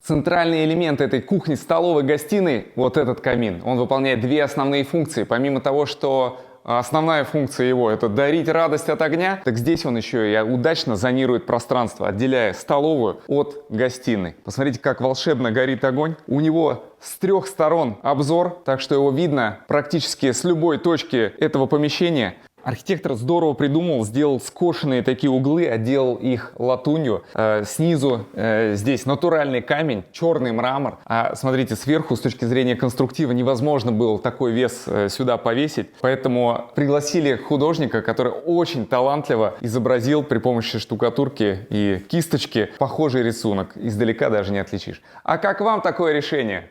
Центральный элемент этой кухни, столовой, гостиной – вот этот камин. Он выполняет две основные функции. Помимо того, что основная функция его – это дарить радость от огня, так здесь он еще и удачно зонирует пространство, отделяя столовую от гостиной. Посмотрите, как волшебно горит огонь. У него с трех сторон обзор, так что его видно практически с любой точки этого помещения. Архитектор здорово придумал, сделал скошенные такие углы, отделал их латунью. Снизу здесь натуральный камень, черный мрамор. А смотрите, сверху с точки зрения конструктива невозможно было такой вес сюда повесить. Поэтому пригласили художника, который очень талантливо изобразил при помощи штукатурки и кисточки похожий рисунок. Издалека даже не отличишь. А как вам такое решение?